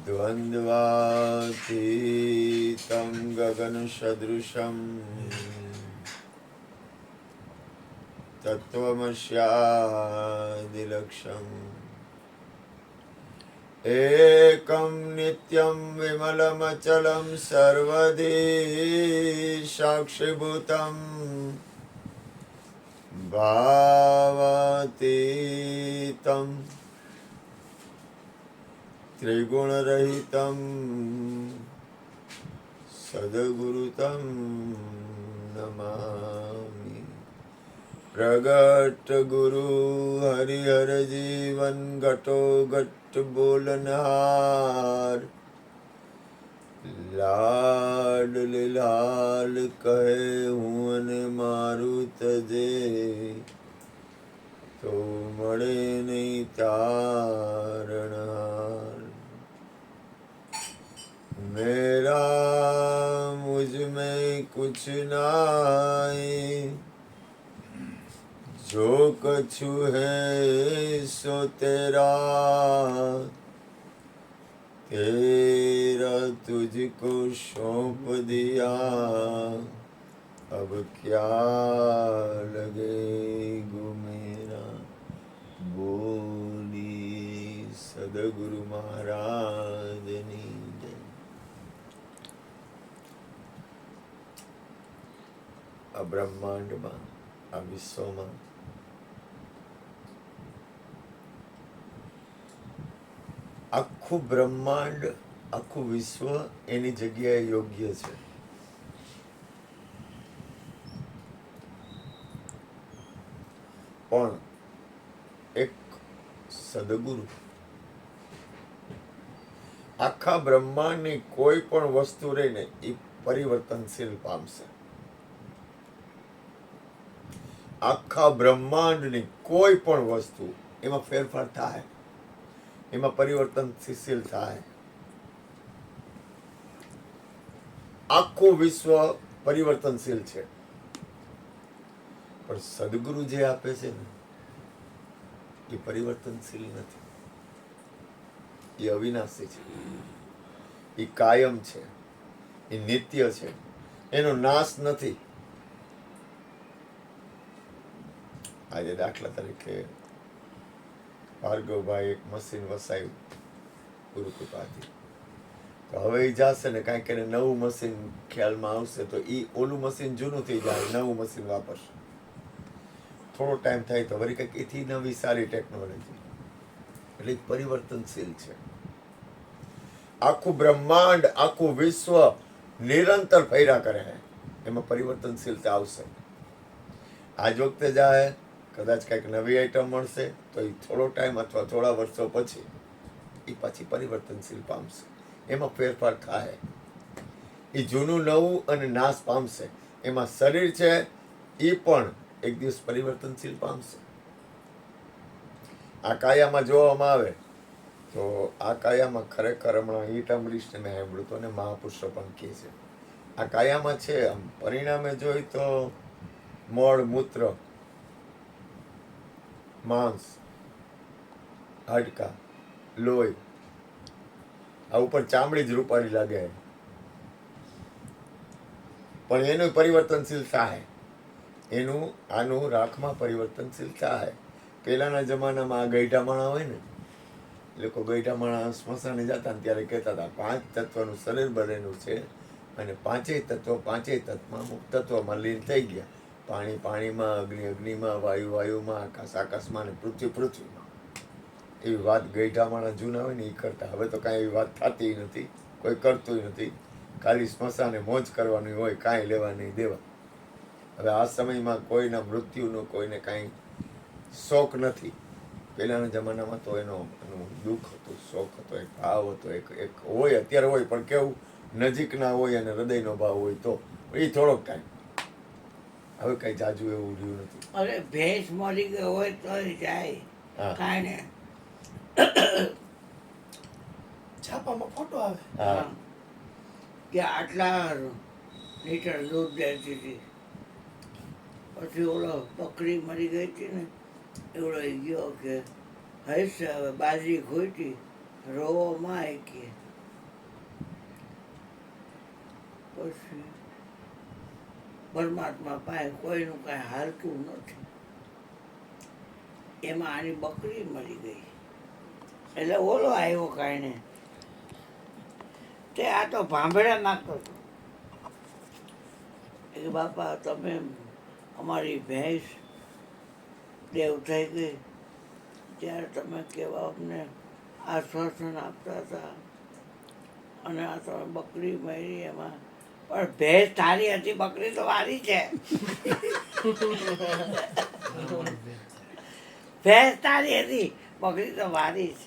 द्वन्द्वातीतं गगनसदृशं तत्त्वमस्यादिलक्ष्यम् एकं नित्यं विमलमचलं सर्वधी साक्षिभूतं भावातीतं त्रिगुणरहितं सद्गुरुतं नमामि। प्रगट गुरु हरिहर जीवन घटो घट बोलनहार लाड लाल कहे हुन मारू तजे तो मड़े नहीं तारणहार। मेरा मुझ में कुछ नाई जो कछु है सो तेरा तेरा तुझको सौंप दिया अब क्या लगे गो मेरा। बोली सदगुरु महाराज ની જય। આ બ્રહ્માંડમાં આ વિશ્વમાં આખું બ્રહ્માંડ આખું વિશ્વ એની જગ્યાએ યોગ્ય છે। પણ એક સદગુરુ આખા બ્રહ્માંડની કોઈ પણ વસ્તુ રહીને એ પરિવર્તનશીલ પામશે। આખા બ્રહ્માંડની કોઈ પણ વસ્તુ એમાં ફેરફાર થાય, એમાં પરિવર્તનશીલ થાય। આખું વિશ્વ પરિવર્તનશીલ છે, પણ સદગુરુ જે આપે છે ને એ પરિવર્તનશીલ નથી, એ અવિનાશી છે, એ કાયમ છે, એ નિત્ય છે, એનો નાશ નથી। આજે દાખલા તરીકે ભાર્ગવભાઈ એક મશીન વસાયું ગુરુ કૃપાથી, તો હવે એ જશે ને કાંઈક એને નવું મશીન ખ્યાલમાં આવશે તો એ ઓલું મશીન જૂનું થઈ જાય, નવું મશીન વાપરશે। થોડો ટાઈમ થાય તો વળી કંઈક એથી નવી સારી ટેકનોલોજી, એટલે પરિવર્તનશીલ છે। આખું બ્રહ્માંડ આખું વિશ્વ નિરંતર ફર્યા કરે છે, એમાં પરિવર્તનશીલતા આવશે। આજ વખતે જાય કદાચ કંઈક નવી આઈટમ મળશે તો એ થોડો ટાઈમ અથવા થોડા વર્ષો પછી એ પાછી પરિવર્તનશીલ પામશે, એમાં ફેરફાર થાય, એ જૂનું નવું અને નાશ પામશે। એમાં શરીર છે એ પણ એક દિવસ પરિવર્તનશીલ પામશે। આ કાયામાં જોવામાં આવે તો આ કાયામાં ખરેખર હમણાં ઈટ અમરીશને મેં સાંભળ્યું હતું અને મહાપુરુષો પણ કહે છે આ કાયામાં છે, આમ પરિણામે જોઈ તો મળ મૂત્ર માંસ હાડકા લોહી આ ઉપર ચામડી જ રૂપાળી લાગે, પણ એનું પરિવર્તનશીલ થાય, એનું આનું રાખમાં પરિવર્તનશીલ થાય। પહેલાના જમાનામાં આ ગઈઢા માણા હોય ને, લોકો ગઈઢા માણા સ્મશાને જતા ને ત્યારે કહેતા હતા 5 તત્વનું શરીર બનેલું છે અને પાંચેય તત્વમાં લીન થઈ ગયા। પાણી પાણીમાં, અગ્નિ અગ્નિમાં, વાયુ વાયુમાં, આકાશ આકાશમાં અને પૃથ્વી પૃથ્વીમાં। એવી વાત ગઈઢા માણા જૂના હોય ને એ કરતા। હવે તો કાંઈ એવી વાત થતી નથી, કોઈ કરતું નથી, ખાલી સ્મશાને મોજ કરવાની હોય, કાંઈ લેવા નહીં દેવા। હવે આ સમયમાં કોઈના મૃત્યુનો કોઈને કાંઈ શોખ નથી। પહેલાના જમાનામાં તો એનું દુઃખ હતું, શોખ હતો, એક ભાવ હતો, એક હોય, અત્યારે હોય પણ કેવું નજીકના હોય અને હૃદયનો ભાવ હોય તો એ થોડોક ટાઈમ। હવે કઈ જાજુ એવું રહ્યું નથી। અરે ભેંસ મરી ગયો હોય તો જાય કાંઈ ને છાપામાં ફોટો આવે કે આટલા લીટર દૂધ દેતી હતી, પછી ઓલો બકરી મરી ગઈ હતી ને એવડો ગયો કે હશે હવે બાજરી ખોટી રોવો માં કે પછી પરમાત્મા પાસે કોઈનું કાંઈ હાલતું નથી. એમાં આની બકરી મરી ગઈ. એટલે ઓલો આવ્યો કાંઈ ને તે આ તો ભાંભળા નાખતો હતો. કે બાપા તમે અમારી ભેંસ દેવ થઈ ગઈ ત્યારે તમે કેવા અમને આશ્વાસન આપતા હતા અને આ તમે બકરી મારી એમાં પણ ભેંસ તારી હતી, બકરી તો વારી છે. ભેંસ તારી હતી, બકરી તો વારી છે.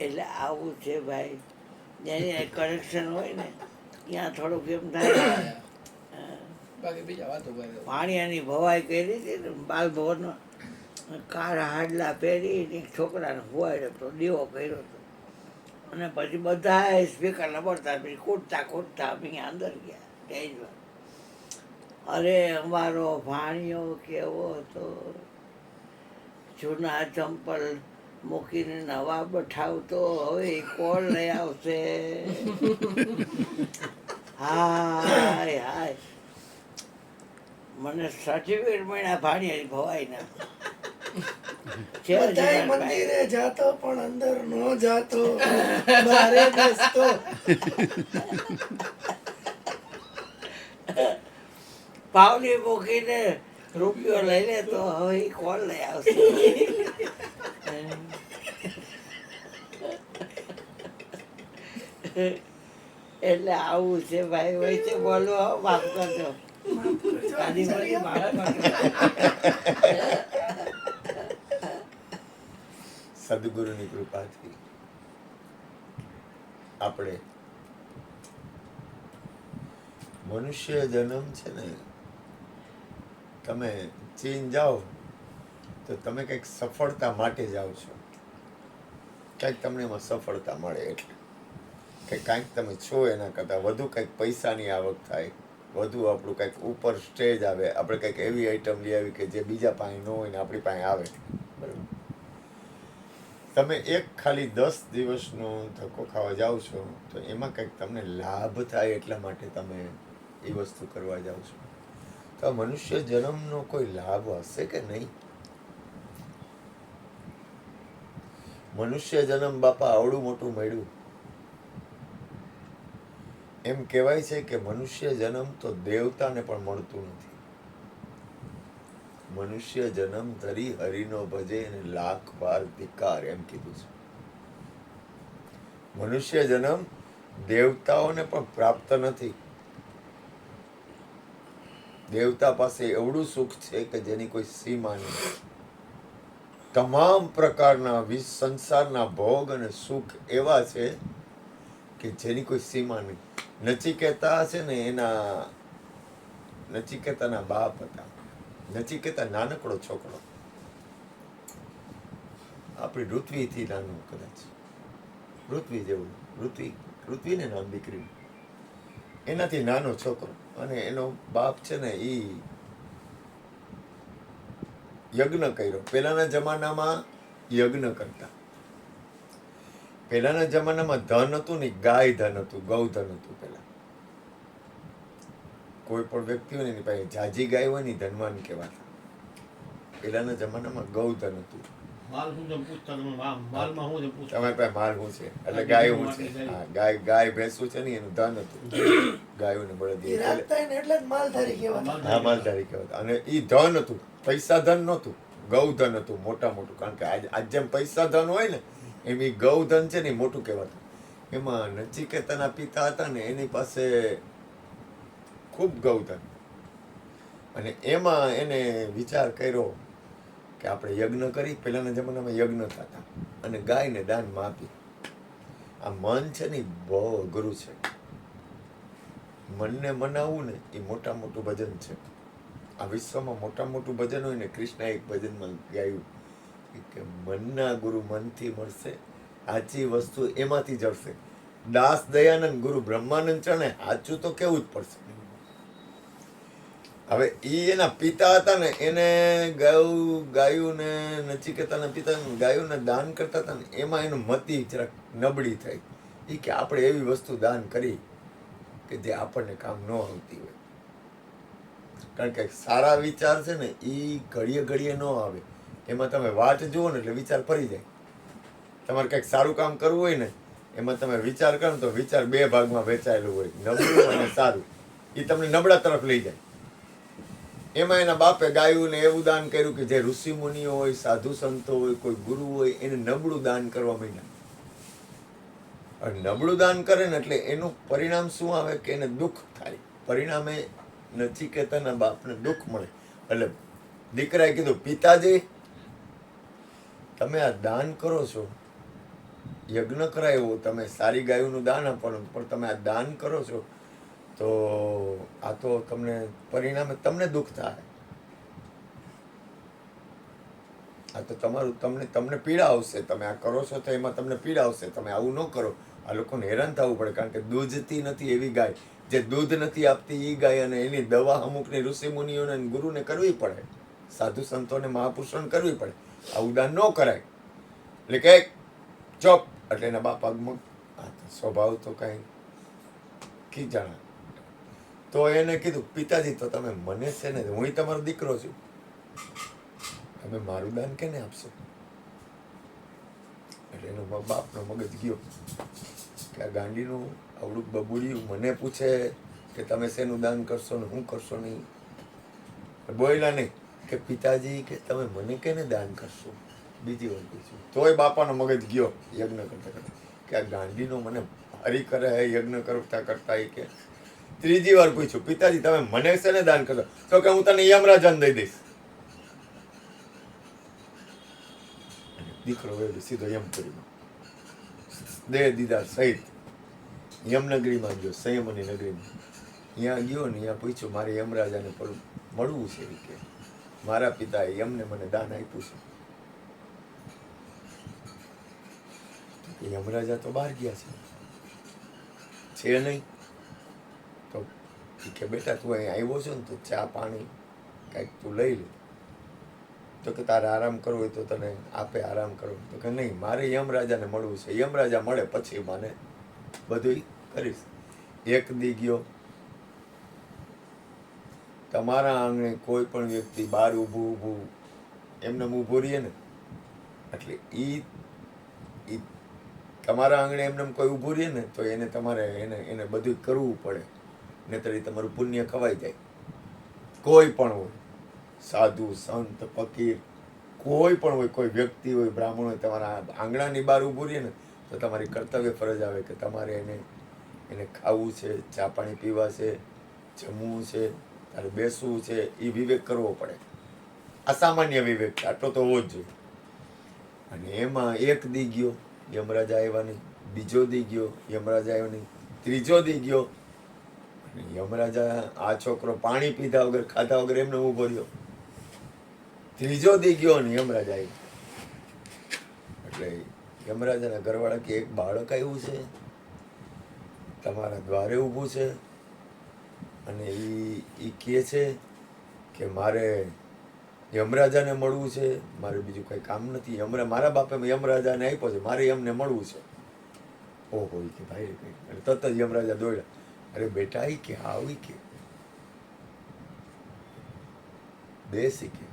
એટલે આવું છે ભાઈ, જેની કનેક્શન હોય ને ત્યાં થોડુંક એમ થાય. બાકી બીજા વાતો કરે. પાણીયાની ભવાઈ કરી હતી ને બાલભવનમાં, કાળા હાડલા પહેરી ને છોકરાને હુવાડ્યો તો દીવો કર્યો હતો. અને પછી બધા સ્પીકર લબડતા પછી કૂદતા અમે અંદર ગયા સ્ટેજમાં. અરે અમારો ભાણિયો કેવો હતો, જૂના ચંપલ મૂકીને નવા બઠાવતો, હવે ઈ કોણ લઈ આવશે? હાય હાય, મને સર્ટિફિકેટ મળ્યા ભાણિયાની ભવાઈના. બધાય મંદિરે જાતો પણ અંદર નો જાતો, બારે બેસતો. પાવલી મૂકીને રૂપિયો લઈ લે તો હવે ઈ કોણ લઈ આવશે? એટલે આવું છે ભાઈ. હોય છે બોલો, માફ કરજો. આની બધી માફ કરજો. સદગુરુની કૃપાથી આપણે મનુષ્ય જન્મ છે ને, તમે ચીન જાઓ તો તમે કંઈક સફળતા માટે જાઓ છો, કંઈક તમને એમાં સફળતા મળે એટલે કે કાંઈક તમે છો એના કરતાં વધુ કંઈક પૈસાની આવક થાય, વધુ આપણું કંઈક ઉપર સ્ટેજ આવે, આપણે કંઈક એવી આઈટમ લઈ આવી કે જે બીજા પાસે ન હોય ને આપણી પાસે આવે. બરાબર, તમે એક ખાલી 10 દિવસનો ધક્કો ખાવા જાઓ છો તો એમાં કંઈક તમને લાભ થાય એટલા માટે તમે એ વસ્તુ કરવા જાઓ છો. તો આ મનુષ્ય જન્મનો કોઈ લાભ હશે કે નહીં? મનુષ્ય જન્મ બાપા આવડું મોટું મળ્યું. એમ કહેવાય છે કે મનુષ્ય જન્મ તો દેવતાને પણ મળતું નથી. મનુષ્ય જન્મ ધરી હરિનો ભજે અને લાખ વાર ધિકાર, એમ કીધું છે. મનુષ્ય જન્મ દેવતાઓને પણ પ્રાપ્ત નથી. દેવતા પાસે એવડું સુખ છે કે જેની કોઈ સીમા નહીં. તમામ પ્રકારના સંસારના ભોગ અને સુખ એવા છે કે જેની કોઈ સીમા નહીં. નચિકેતા છે ને, નચિકેતાના બાપ હતા. નચિકેતા નાનકડો છોકરો, આપણી ઋત્વીથી નાનું, કદાચ ઋત્વી જેવું, ઋત્વીને નામ દીકરી, એનાથી નાનો છોકરો. અને એનો બાપ છે ને એ યજ્ઞ કર્યો. પહેલાના જમાનામાં યજ્ઞ કરતા. પહેલાના જમાનામાં ધન હતું ને, ગાય ધન હતું, ગૌધન હતું. પહેલા કોઈ પણ વ્યક્તિ હોય ને એની પાસે જાજી ગાય હોય ને ધનવાન કહેવાતા. પહેલાના જમાનામાં ગૌધન હતું. તમારી પાસે માલ શું છે એટલે ગાય શું છે? હા, ગાય ભેંસું છે ને એનું ધન હતું. ગાયો ને બળદ, એટલે જ માલધારી કહેવાતા. હા, માલધારી કહેવાતા. અને એ ધન હતું, પૈસા ધન નહોતું, ગૌધન હતું, મોટા મોટું. કારણ કે આજ જેમ પૈસા ધન હોય ને એમ એ ગૌધન છે ને એ મોટું કહેવાતું. એમાં નચિકેતાના પિતા હતા ને એની પાસે ખૂબ ગૌધન. અને એમાં એને વિચાર કર્યો કે આપણે યજ્ઞ કરી. પહેલાના જમાનામાં યજ્ઞ થતા અને ગાયને દાનમાં આપી. આ મન છે ને બહુ અઘરું છે. મનને મનાવવું ને એ મોટા મોટું ભજન છે. આ વિશ્વમાં મોટા મોટું ભજન હોય ને, કૃષ્ણએ એક ભજનમાં ગાયું કે મનના ગુરુ મનથી મળશે, સાચી વસ્તુ એમાંથી જળશે. દાસ દયાનંદ ગુરુ બ્રહ્માનંદ ચરણે સાચું તો કેવું જ પડશે. હવે એ એના પિતા હતા ને, એને ગાયું ને નચિકેતાના પિતા ગાયોને દાન કરતા હતા ને, એમાં એનું મતિ જરાક નબળી થઈ. એ કે આપણે એવી વસ્તુ દાન કરી કે જે આપણને કામ ન આવતી હોય. કારણ કે સારા વિચાર છે ને એ ઘડીએ ઘડીએ ન આવે. એમાં તમે વાટ જુઓ ને એટલે વિચાર ફરી જાય. તમારે કંઈક સારું કામ કરવું હોય ને એમાં તમે વિચાર કરો ને તો વિચાર 2 ભાગમાં વહેંચાયેલું હોય, નબળું અને સારું. એ તમને નબળા તરફ લઈ જાય. એમાં એના બાપે ગાયું ને એવું દાન કર્યું કે જે ઋષિ મુનિઓ હોય, સાધુ સંતો હોય, કોઈ ગુરુ હોય એને નબળું દાન કરવા માંડ્યા. અને નબળું દાન કરે ને એટલે એનું પરિણામ શું આવે કે એને દુઃખ થાય. પરિણામે નચિકેતાના બાપને દુઃખ મળે. એટલે દીકરાએ કીધું, પિતાજી તમે આ દાન કરો છો, યજ્ઞ કરાયો, તમે સારી ગાયોનું દાન આપવાનું, પણ તમે આ દાન કરો છો તો આ તો તમને પરિણામે તમને દુઃખ થાય. આ તો તમારું તમને પીડા આવશે. તમે આ કરો છો તો એમાં તમને પીડા આવશે. તમે આવું ન કરો. આ લોકોને હેરાન થવું પડે. કારણ કે દૂધતી નથી એવી ગાય, જે દૂધ નથી આપતી એ ગાય, અને એની દવા અમુકની ઋષિ મુનિઓને અને ગુરુને કરવી પડે, સાધુ સંતોને મહાપુરુષોને કરવી પડે. આવું દાન ન કરાય. એટલે કે ચોપ. એટલે એના બાપ આગમક સ્વભાવ તો કઈ ખીજાણા. તો એને કીધું, પિતાજી તો તમે મને છે ને, હું તમારો દીકરો છું, તમે મારું દાન કેને આપશો? એટલે એનો બાપનો મગજ ગયો કે આ ગાંડીનું આવડું બબુડિયું મને પૂછે કે તમે શેનું દાન કરશો ને હું કરશો નહીં. બોલ્યા નહીં કે પિતાજી કે તમે મને કેને દાન કરશો? બીજી વાર પૂછ્યું તોય બાપાનો મગજ ગયો યજ્ઞ કરતા કરતા કે આ ગાંડીનો મને હરી કરે યજ્ઞ કરતા કરતા. એ કે ત્રીજી વાર પૂછ્યું, પિતાજી તમે મને શેને દાન કરશો? તો કે હું તને યમરાજાને દઈ દઈશ. દીકરો વેલો સીધો યમપુરીમાં દેહ દીદાર સહિત યમનગરીમાં ગયો, સંયમની નગરીમાં. ત્યાં ગયો ને ત્યાં પૂછ્યું, મારે યમરાજાને મળવું છે. કે મારા પિતાએ યમને મને દાન આપ્યું છે. યમરાજા તો બહાર ગયા છે નહીં. તો કે બેટા તું અહીં આવ્યો છો ને તો ચા પાણી કાંઈક તું લઈ લે. તો કે તારે આરામ કરવો હોય તો તને આપે આરામ કરો. તો કે નહીં, મારે યમરાજાને મળવું છે. યમરાજા મળે પછી મને બધું કરીશ. એક દી ગયો. તમારા આંગણે કોઈ પણ વ્યક્તિ બહાર ઊભું એમને ઊભું રહીએ ને એટલે ઈ તમારા આંગણે એમને કોઈ ઊભું રહીએ ને તો એને તમારે એને બધું કરવું પડે, નહીંતર તમારું પુણ્ય ખવાઈ જાય. કોઈ પણ હોય, સાધુ સંત ફકીર કોઈ પણ હોય, કોઈ વ્યક્તિ હોય, બ્રાહ્મણ હોય, તમારા આંગણાની બહાર ઊભું રહીએ ને તો તમારી કર્તવ્ય ફરજ આવે કે તમારે એને ખાવું છે, ચા પાણી પીવા છે, જમવું છે, તારે બેસવું છે. એ વિવેક કરવો પડે. અસામાન્ય વિવેક આટલો તો હોવો જ જોઈએ. અને એમાં એક દી ગયો, યમરાજા આવ્યા નહીં. બીજો દી ગયો, યમરાજા આવ્યો નહીં. ત્રીજો દી ગયો, યમરાજા આ છોકરો પાણી પીધા વગર ખાધા વગર એમને ઊભો રહ્યો. ત્રીજો દી ગયો ને યમરાજા આવ્યો. એટલે યમરાજાના ઘરવાળા કે એક બાળક આવ્યું છે તમારા દ્વારે ઊભું છે અને એ કહે છે કે મારે યમરાજાને મળવું છે, મારે બીજું કંઈ કામ નથી. મારા બાપે યમરાજાને આપ્યો છે, મારે એમને મળવું છે. ઓહો કે ભાઈ કઈ. અને તરત જ યમરાજા દોડ્યા. અરે બેટા ઈ કે આવી કે બેસી કે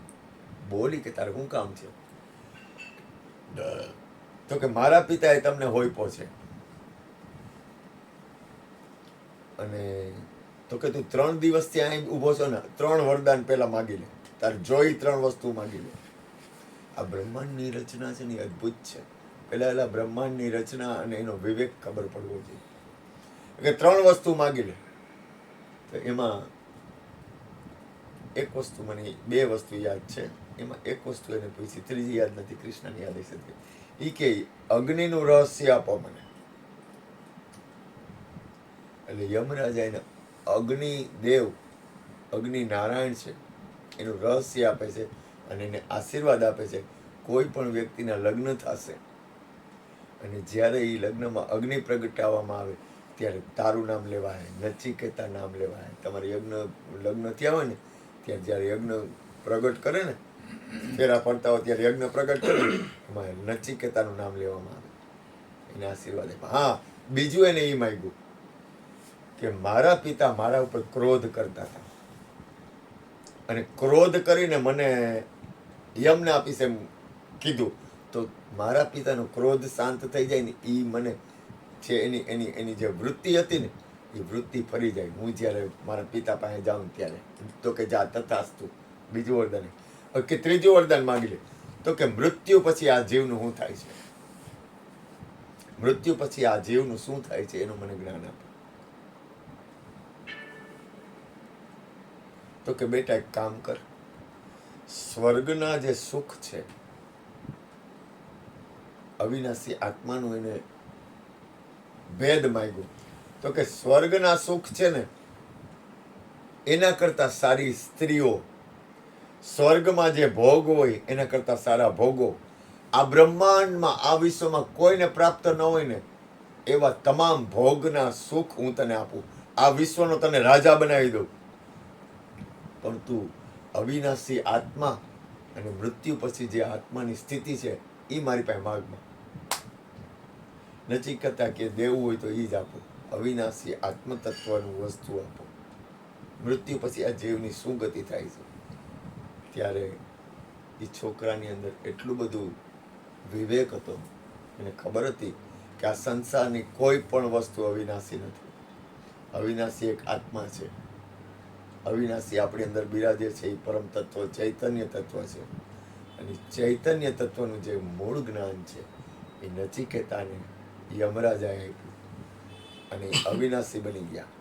બોલી કે તારે શું કામ છે? તો કે મારા પિતાએ તમને હોઈપો છે અને તો કે તું 3 દિવસ ત્યાં ઊભો છો ને, 3 વરદાન પેલા માગી લે. તારે જોઈ 3 વસ્તુ માગી લે. આ બ્રહ્માંડની રચના છે ને અદ્ભુત છે. પેલા બ્રહ્માંડની રચના અને એનો વિવેક ખબર પડવો જોઈએ. કે 3 વસ્તુ માગી લે. તો એમાં એક વસ્તુ મને 2 વસ્તુ યાદ છે. એમાં એક વસ્તુ એને પૂછી, ત્રીજી યાદ નથી. કૃષ્ણની યાદ હશે. એ કે અગ્નિનું રહસ્ય આપો મને. એટલે યમરાજા એને અગ્નિ દેવ, અગ્નિ નારાયણ છે, એનું રહસ્ય આપે છે અને એને આશીર્વાદ આપે છે. કોઈ પણ વ્યક્તિના લગ્ન થશે અને જ્યારે એ લગ્નમાં અગ્નિ પ્રગટાવવામાં આવે ત્યારે તારું નામ લેવાય, નચિકેતા નામ લેવાય. તમારે લગ્ન થયા હોય ને ત્યારે જ્યારે યજ્ઞ પ્રગટ કરે ને, ફેરા પડતા હોય ત્યારે યજ્ઞ પ્રગટ કરે એમાં નચિકેતાનું નામ લેવામાં આવે. એને આશીર્વાદ આપ્યા. હા, બીજું એને એ માંગ્યું કે મારા પિતા મારા ઉપર ક્રોધ કરતા હતા અને ક્રોધ કરીને મને યમને આપીશ એમ કીધું, તો મારા પિતાનો ક્રોધ શાંત થઈ જાય ને એ મને છે એની એની એની જે વૃત્તિ હતી ને એ વૃત્તિ ફરી જાય હું જ્યારે મારા પિતા પાસે જાઉં ત્યારે. તો કે જા તથાસ્તુ. બીજું વરદાન કે ત્રીજું વરદાન માંગી લે. તો કે મૃત્યુ પછી આ જીવનું શું થાય છે, મૃત્યુ પછી આ જીવનું શું થાય છે એનું મને જ્ઞાન આપે. તો કે બેટા એક કામ કર, સ્વર્ગના જે સુખ છે અવિનાશી આત્માનું એને ભેદ માંગ્યો. તો કે સ્વર્ગના સુખ છે ને એના કરતા સારી સ્ત્રીઓ, સ્વર્ગમાં જે ભોગ હોય એના કરતા સારા ભોગો આ બ્રહ્માંડમાં આ વિશ્વમાં કોઈને પ્રાપ્ત ન હોય ને એવા તમામ ભોગના સુખ હું તને આપું, આ વિશ્વનો તને રાજા બનાવી દઉં. પણ તું અવિનાશી આત્મા અને મૃત્યુ પછી જે આત્માની સ્થિતિ છે એ મારી પાસે માગમાં. નચિકેતા કે દેવું હોય તો એ જ આપો, અવિનાશી આત્મતત્વનું વસ્તુ આપો. મૃત્યુ પછી આ જીવની શું ગતિ થાય છે. ત્યારે એ છોકરાની અંદર એટલું બધું વિવેક હતો, એને ખબર હતી કે આ સંસારની કોઈ પણ વસ્તુ અવિનાશી નથી. અવિનાશી એક આત્મા છે, અવિનાશી આપણી અંદર બિરાજે છે એ પરમ તત્વ ચૈતન્ય તત્વ છે. અને ચૈતન્ય તત્વનું જે મૂળ જ્ઞાન છે એ નચિકેતાને યમરાજાએ આપ્યું અને અવિનાશી બની ગયા.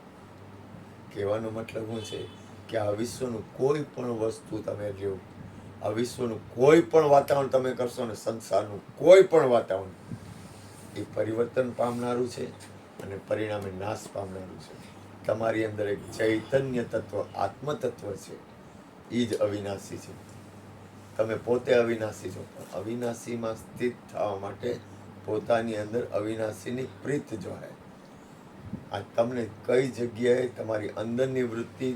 કહેવાનો મતલબ શું છે કે આ વિશ્વનું કોઈ પણ વસ્તુ તમે લ્યો, આ વિશ્વનું કોઈ પણ વાતાવરણ તમે કરશો ને, સંસારનું કોઈ પણ વાતાવરણ એ પરિવર્તન પામનારું છે અને પરિણામે નાશ પામનારું છે. તમારી અંદર એક ચૈતન્ય તત્વ આત્મ તત્વ છે એ જ અવિનાશી છે. તમે પોતે અવિનાશી છો, પણ અવિનાશીમાં સ્થિત થવા માટે પોતાની અંદર અવિનાશીની પ્રીત જોડે. આ તમને કઈ જગ્યાએ તમારી અંદરની વૃત્તિ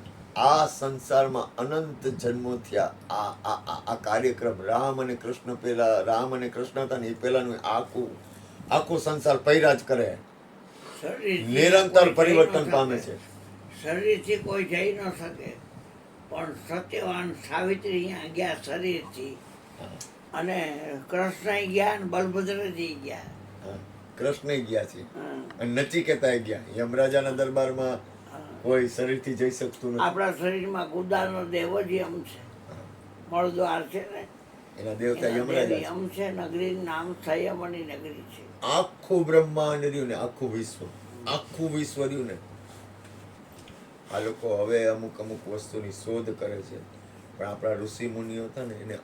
આ સંસારમાં અનંત જન્મો થયા આ કાર્યક્રમ રામ અને કૃષ્ણ પહેલા, રામ અને કૃષ્ણ હતા ને એ પહેલાનું આખું સંસાર પૈરા જ કરે, નિરંતર પરિવર્તન પામે છે. શરીરથી કોઈ જઈ ન શકે, પણ સત્યવાન સાવિત્રી અહીંયા ગયા શરીરથી, અને કૃષ્ણ ગયા ને બલભદ્રજી ગયા. હા, કૃષ્ણ ગયા છે હા. અને નચિકેતા ગયા. યમરાજાના દરબારમાં કોઈ શરીરથી જઈ શકતું નથી. આપણા શરીરમાં ગુદાનો દેવ જ યમ છે, મળદ્વાર છે ને એના દેવતા એના યમરાજા દેવ છે. યમ છે. નગરીનું નામ સંયમની નગરી છે. આખું બ્રહ્માંડ રહ્યું ને આખું વિશ્વ રહ્યું ને, આ લોકો હવે અમુક વસ્તુની શોધ કરે છે, પણ આપણા ઋષિ મુનિઓ હતા ને એને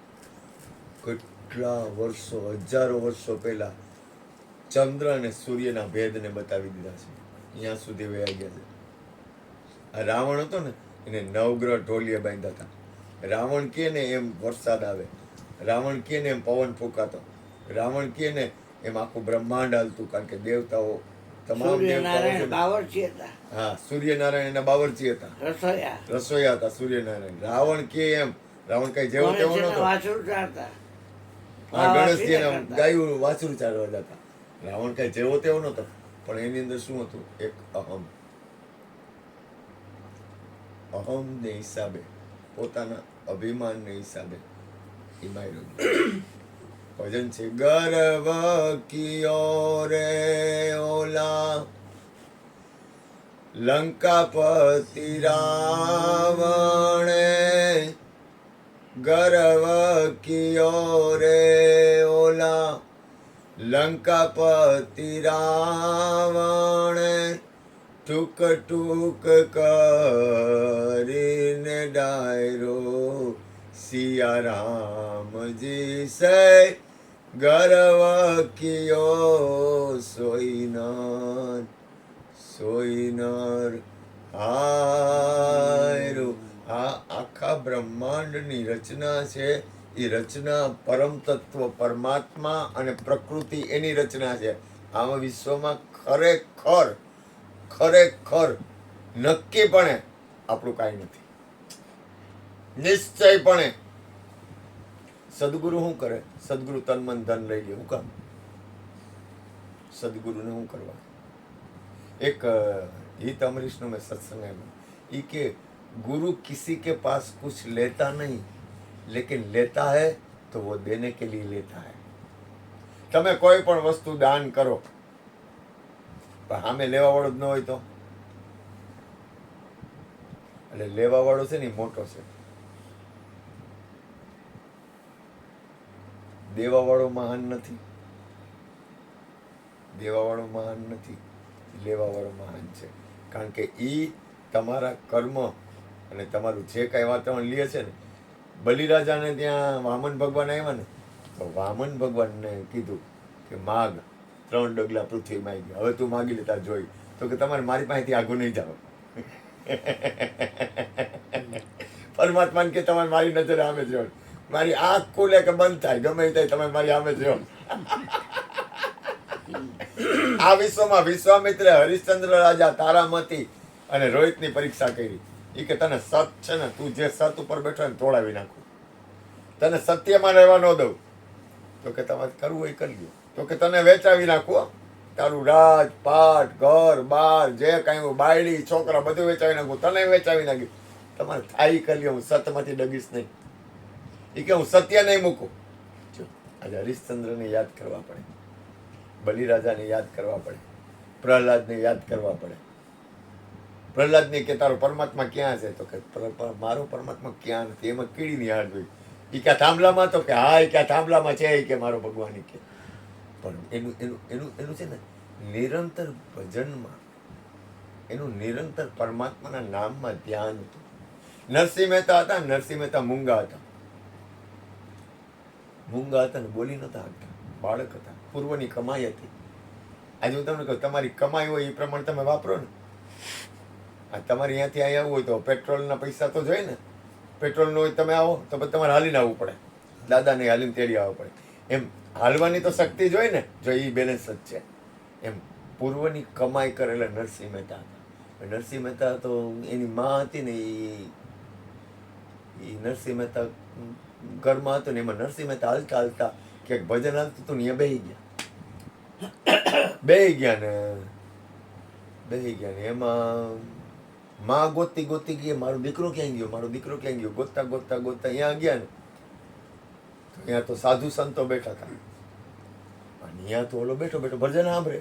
કેટલા વર્ષો, હજારો વર્ષો પહેલા ચંદ્ર અને સૂર્યના ભેદને બતાવી દીધા છે. અહીંયા સુધી વયા ગયા છે. આ રાવણ હતો ને એને નવગ્રહ ઢોલીએ બાંધ્યા હતા. રાવણ કે ને એમ વરસાદ આવે, રાવણ કે ને એમ પવન ફૂંકાતો, રાવણ કે ને એમ આખું બ્રહ્માંડ હાલતું, કારણ કે દેવતાઓ તમામ સૂર્યનારાયણ દેવતાઓ, બાવરચી હતા, હા, સૂર્યનારાયણ એના બાવરચી હતા, રસોયા હતા સૂર્યનારાયણ. રાવણ કે એમ, રાવણ કઈ જેવો તેવો નતો. વાછરું ચારતા. હા, ગણેશજી એના ગાયું વાછરું ચારવા જતા. રાવણ કઈ જેવો તેવો નતો, પણ એની અંદર શું હતું? એક અહમ ને હિસાબે, પોતાના અભિમાન ને હિસાબે એ માર્યો. ભજન છે ગર્વ કિયો રે ઓલા લંકાપતિ રાવણે, ગર્વ કિયો રે ઓલા લંકાપતિ રાવણે, ટૂક ટૂક કરીને ડાયરો સિયા રામજી સે, ગર્વ કિયો સોઈનર હાયરો. આ આખા બ્રહ્માંડની રચના છે એ રચના પરમ તત્વ પરમાત્મા અને પ્રકૃતિ એની રચના છે. આમાં વિશ્વમાં ખરેખર નક્કીપણે આપણું કાંઈ નથી. નિશ્ચયપણે સદગુરુ શું કરે? સદગુરુ તન મન ધન લઈ લે. શું કામ? સદગુરુને શું કરવા? એક ગીત અમરીશનો મેં સત્સંગ આવ્યો, એ કે गुरु किसी के पास कुछ लेता नहीं लेकिन लेता है तो वो देने के लिए लेता है. તમે કોઈ પણ વસ્તુ દાન કરો પણ સામે લેવા વાળો જ ન હોય તો, એટલે લેવા વાળો છે ને ઈ મોટો છે, દેવા વાળો મહાન નથી. દેવા વાળો મહાન નથી, લેવા વાળો મહાન છે. કારણ કે ઈ તમારા કર્મ અને તમારું જે કાંઈ વાતાવરણ લે છે ને, બલિરાજાને ત્યાં વામન ભગવાન આવ્યા ને, તો વામન ભગવાનને કીધું કે માગ 3 ડગલા પૃથ્વી માગી, હવે તું માગી લેતા જોઈ. તો કે તમારે મારી પાસેથી આગું નહીં જાઓ. પરમાત્માને કે તમારે મારી નજરે આમે જો, મારી આંખ ખુલે કે બંધ થાય, ગમે એ થાય, તમે મારી આમે જો. આ વિશ્વમાં વિશ્વામિત્રે હરિશ્ચંદ્ર રાજા, તારામતી અને રોહિતની પરીક્ષા કરી. એ કે તને સત છે ને, તું જે સત ઉપર બેઠો ને તોડાવી નાખું, તને સત્યમાં રહેવા ન દઉં. તો કે તમારે કરવું હોય કરી લો. તો કે તને વેચાવી નાખું, તારું રાજ પાટ ઘર બાર જે કાંઈ બાયડી છોકરા બધું વેચાવી નાખું, તને વેચાવી નાખ્યું. તમારે થાય કરી લો, હું સતમાંથી ડગીશ નહીં. એ કે હું સત્ય નહીં મૂકું. જો આજે હરિશ્ચંદ્રને યાદ કરવા પડે, બલિરાજાને યાદ કરવા પડે, પ્રહલાદને યાદ કરવા પડે. પ્રહલાદને કે તારો પરમાત્મા ક્યાં છે? તો કે મારો પરમાત્મા ક્યાં નથી, એમાં કીડીની હાડ હોય. એ ક્યાં થાંભલામાં? તો કે હા, એ ક્યાં થાંભલામાં છે, એ કે મારો ભગવાન. કે પણ એનું એનું એનું એનું છે ને નિરંતર ભજનમાં, એનું નિરંતર પરમાત્માના નામમાં ધ્યાન હતું. નરસિંહ મહેતા હતા, નરસિંહ મહેતા મૂંગા હતા. મૂંગા હતા ને બોલી નતા શકતા, બાળક હતા, પૂર્વની કમાઈ હતી. આજે હું તમને કહું, તમારી કમાઈ હોય એ પ્રમાણે તમે વાપરો ને. આ તમારે અહીંયાથી અહીં આવવું હોય તો પેટ્રોલના પૈસા તો જોઈએ ને. પેટ્રોલ ન હોય તમે આવો તો પછી તમારે હાલીને આવવું પડે, દાદાને હાલીને તેડી આવવું પડે. એમ હાલવાની તો શક્તિ જોઈએ ને, જો એ બેલેન્સ જ છે. એમ પૂર્વની કમાઈ કરેલા નરસિંહ મહેતા હતા. નરસિંહ મહેતા તો એની માં હતી ને, એ નરસિંહ મહેતા ઘરમાં હતો ને, એમાં નરસિંહ મહેતા હાલતા હાલતા ક્યાંક ભજન હાલતું હતું ને, અહીંયા બેહી ગયા ને એમાં માં ગોતતી ગોતતી ગઈ, મારો દીકરો ક્યાં ગયો, મારો દીકરો ક્યાં ગયો, ગોતતા ગોતતા ગોતતા અહીંયા ગયા ને, તો અહીંયા તો સાધુ સંતો બેઠા હતા. અને અહીંયા તો ઓલો બેઠો બેઠો ભજન સાંભળે.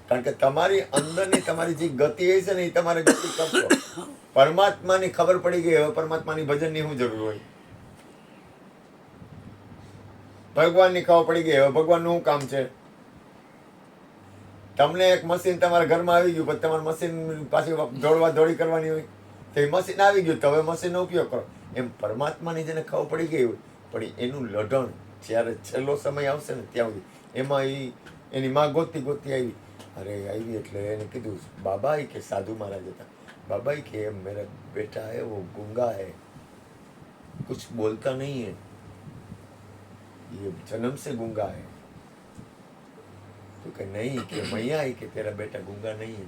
કારણ કે તમારી અંદરની તમારી જે ગતિ હોય છે ને, એ તમારે ગતિ કરશો. પરમાત્માની ખબર પડી ગઈ, હવે પરમાત્માની ભજનની શું જરૂર હોય? ભગવાનની ખબર પડી ગઈ, હવે ભગવાનનું શું કામ છે? તમને એક મશીન તમારા ઘરમાં આવી ગયું, પછી તમારે મશીન પાછી દોડવા દોડી કરવાની હોય, તો એ મશીન આવી ગયું, તો હવે મશીનનો ઉપયોગ કરો. એમ પરમાત્માની જેને ખબર પડી ગઈ હોય, પણ એનું લઢણ જ્યારે છેલ્લો સમય આવશે ને ત્યાં સુધી, એમાં એની માં ગોતતી ગોતતી આવી. અરે આવી એટલે એને કીધું, બાબા કે સાધુ મહારાજ હતા, બાબા કે મેરા બેટા હે वो गूंगा है, कुछ बोलता नहीं है, ये जन्म से गूंगा है. तो કે નહીં, કે મૈયા કે તેરા બેટા ગૂંગા નહીં है.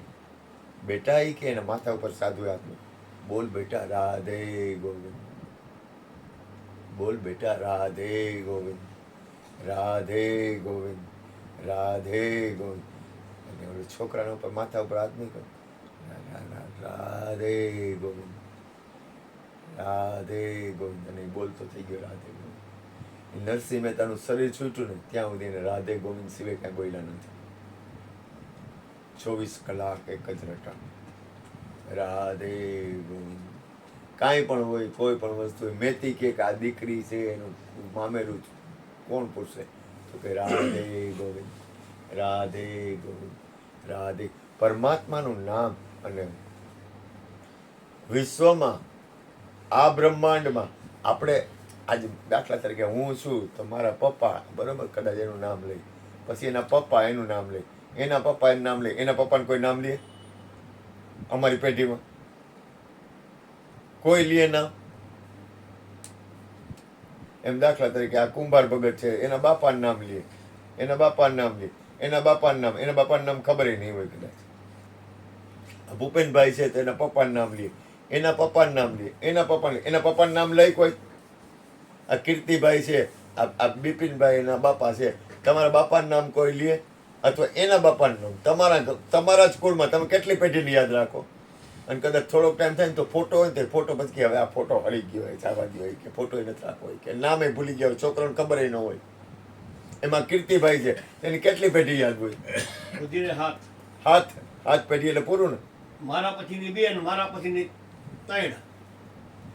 બેટા કે એના માથા ઉપર સાધુ હાથમાં, બોલ બેટા રાધે ગોવિંદ, બોલ બેટા રાધે ગોવિંદ, રાધે ગોવિંદ, રાધે ગોવિંદ. અને ઓલો છોકરાના ઉપર માથા ઉપર હાથ મૂક્યો, રાધે ગોવિંદ, રાધે ગોવિંદ. અને બોલતો થઈ ગયો રાધે ગોવિંદ. નરસિંહ મહેતાનું શરીર છૂટ્યું ને ત્યાં સુધી એને રાધે ગોવિંદ સિવાય કાંઈ બોલ્યા નથી. 24 કલાક એક જ રટણ, રાધે ગોવિંદ. કાંઈ પણ હોય, કોઈ પણ વસ્તુ હોય, મેથી કે આ દીકરી છે એનું મામેરું કોણ પૂછશે? તો કે રાધે ગોવિંદ, રાધે ગોવિંદ, રાધે. પરમાત્માનું નામ. અને વિશ્વમાં, આ બ્રહ્માંડમાં આપણે આજે દાખલા તરીકે હું છું તો મારા પપ્પા, બરાબર, કદાચ એનું નામ લઈ, પછી એના પપ્પા એનું નામ લે, એના પપ્પા એનું નામ લે, એના પપ્પાને કોઈ નામ લે? અમારી પેઢીમાં કોઈ લે નામ? એમ દાખલા તરીકે આ કુંભાર ભગત છે, એના બાપાનું નામ લે, એના બાપાનું નામ લે, એના બાપાનું નામ, એના બાપાનું નામ ખબર નહીં હોય કદાચ. ભૂપેનભાઈ છે તો એના પપ્પાનું નામ લે, એના પપ્પાનું નામ લે, એના પપ્પાનું નામ લઈ કોઈ? આ કીર્તિભાઈ છે, આ બિપિનભાઈ એના બાપા છે, તમારા બાપાનું નામ કોઈ લે? અથવા એના બાપાનું નામ તમારા જ કુળમાં તમે કેટલી પેઢીને યાદ રાખો? અને કદાચ થોડોક ટાઈમ થાય ને તો ફોટો હોય ને તો ફોટો પછી કે હવે આ ફોટો હળી ગયો હોય, જવા દો હોય, કે ફોટો નથી રાખવો હોય, કે નામે ભૂલી ગયા હોય, છોકરાને ખબર ન હોય. એમાં કીર્તિભાઈ છે, એની કેટલી પેઢી યાદ હોય? બુદ્ધિને હાથ. હાથ પેઢી એટલે પૂરું ને. મારા પછીની 2 ને મારા પછીની 3,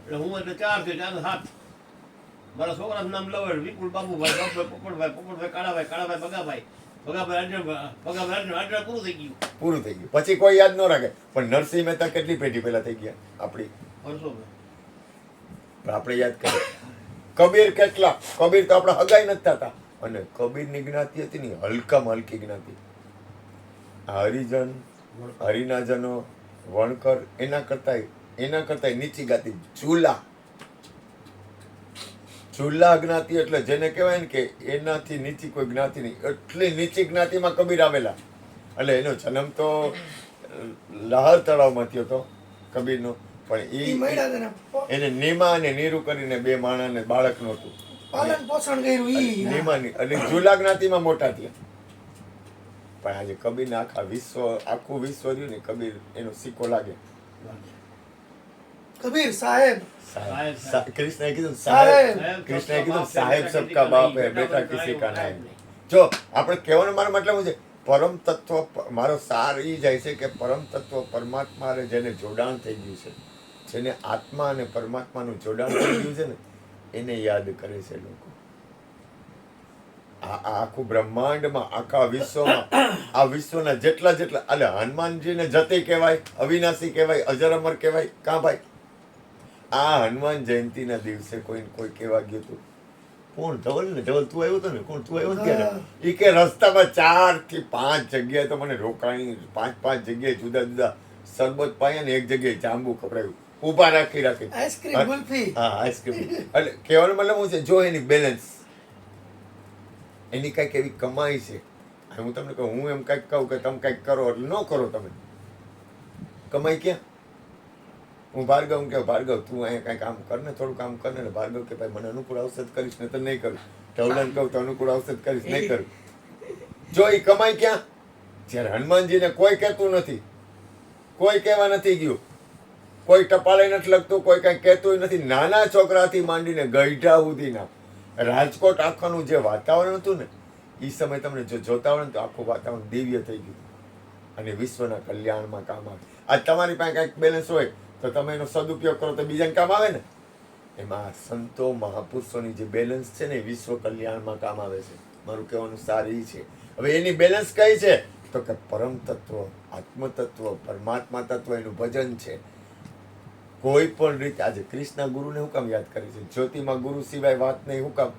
એટલે હું એટલે 4 છે, 4 ને 7. મારા છોકરાનું નામ લવેડ, વિપુલ બાબુભાઈ, બાબુભાઈ પોપટભાઈ, કાળાભાઈ, બગાભાઈ, અર્જુન પૂરું થઈ ગયું. પૂરું થઈ ગયું. પછી કોઈ યાદ ન રાખે. પણ નરસિંહ મહેતા કેટલી પેઢી પહેલા થઈ ગયા આપણી? વર્ષોમાં. પણ આપણે યાદ કરીએ. કબીર કેટલા? કબીર તો આપણે હગાઈ નથી થતા. અને કબીરની જ્ઞાતિ હતી ને હલકામાં હલકી જ્ઞાતિ. આ હરિજન, હરિનાજનો, વણકર એના કરતા નીચી જ્ઞાતિ ઝૂલા જ્ઞાતિ, એટલે જેને કહેવાય ને કે એનાથી નીચી કોઈ જ્ઞાતિ નહીં, એટલી નીચી જ્ઞાતિમાં કબીર આવેલા. એટલે એનો જન્મ તો લાહર તળાવમાં થયો હતો કબીરનો. પણ એને નીમા અને નીરુ કરીને 2 માણસને બાળક નહોતું, પાલન પોષણ કર્યું ઈ. નીમાની એટલે ઝૂલા જ્ઞાતિમાં મોટા થયા. પણ આજે કબીરને આખું વિશ્વ રહ્યું ને, કબીર એનો સિક્કો લાગે. કબીર સાહેબ. કૃષ્ણએ કીધું સાહેબ સબકા બાપ હે, બેટા કિસી કા નામ. જો આપણે કહેવાનો મારો મતલબ છે, પરમ તત્વ, મારો સાર એ જાય છે કે પરમ તત્વ પરમાત્મા જેને જોડાણ થઈ ગયું છે, જેને આત્મા અને પરમાત્માનું જોડાણ થઈ ગયું છે ને, એને યાદ કરે છે લોકો. આ આખું બ્રહ્માંડમાં, આખા વિશ્વમાં, આ વિશ્વના જેટલા એટલે હનુમાનજીને જતી કહેવાય, અવિનાશી કહેવાય, અજર અમર કહેવાય. કાં ભાઈ? આ હનુમાન જયંતિના દિવસે કોઈ કહેવા ગયું હતું, કોણ? ધવલ ને? ધવલ તું આવ્યો હતો ને? કોણ તું આવ્યો ત્યારે? એ કે રસ્તામાં 4 થી 5 જગ્યાએ તો મને રોકાણી, 5 જગ્યાએ જુદા જુદા શરબત પાયા ને એક જગ્યાએ જાંબુ ખવડાવ્યું, ઊભા રાખી. આઈસ્ક્રીમ, ગુલ્ફી. હા, આઈસ્ક્રીમ. એટલે કહેવાનો મતલબ શું છે? જો એની બેલેન્સ, એની કાંઈક એવી કમાઈ છે. હું તમને કહું, હું એમ કાંઈક કહું કે તમે કાંઈક કરો એટલે ન કરો, તમે કમાઈ ક્યાં? હું ભાર્ગવ કે ભાર્ગવ તું અહીંયા કાંઈક કામ કર ને, થોડું કામ કર ને. ભાર્ગવ કે ભાઈ મને અનુકૂળ ઔષધ કરીશ ને તો નહીં કરું. ઢવલાને કહું તો અનુકૂળ ઔષધ કરીશ, નહીં કરું. જો એ કમાઈ ક્યાં? જ્યારે હનુમાનજીને કોઈ કહેતું નથી, કોઈ કહેવા નથી ગયું, કોઈ ટપાલે નથી લખતું, કોઈ કાંઈ કહેતું નથી. નાના છોકરાથી માંડીને ગઈઢા સુધીના રાજકોટ આખાનું જે વાતાવરણ હતું ને, એ સમય તમને જો જોતા હોય ને તો આખું વાતાવરણ દિવ્ય થઈ ગયું અને વિશ્વના કલ્યાણમાં કામ આવે. આજ તમારી પાસે કાંઈક બેલેન્સ હોય તો તમે એનો સદુપયોગ કરો તો બીજાને કામ આવે ને. એમાં સંતો મહાપુરુષોની જે બેલેન્સ છે ને, વિશ્વ કલ્યાણમાં કામ આવે છે. મારું કહેવાનું સારી છે. હવે એની બેલેન્સ કઈ છે? તો કે પરમ તત્વ, આત્મ તત્વ, પરમાત્મા તત્વ, એનું ભજન છે. કોઈ પણ રીતે આજે કૃષ્ણ ગુરુને હું કામ યાદ કરે છે? જ્યોતિમાં ગુરુ સિવાય વાત નહીં. હું કામ?